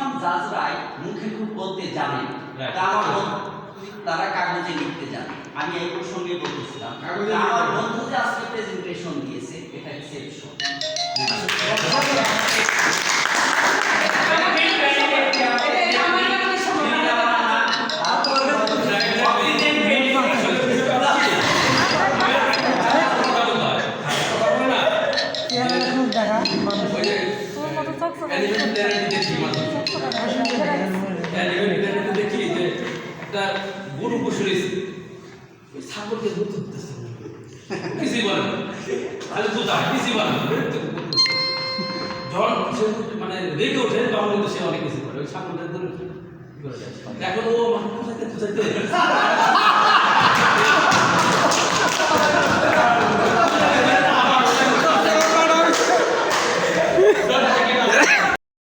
Maximum জাজরাই মুখে খুব বলতে জানেন, তারা কাগজে লিখতে জানে। আমি এই প্রসঙ্গে বলতেছিলাম আমার বন্ধু যে আজকে প্রেজেন্টেশন দিয়েছে এটা এক্সেপশন। একটা গরু বসে রয়েছে, ওই ছাগলকে দুধ ধরতেছে, কিছুই বলে না, খালি দুধ আর কিছুই বলে না। যখন সে মানে রেগে ওঠে তখন কিন্তু সে অনেক কিছু করে, ওই ছাগলটা ধরে এখন ও মানুষ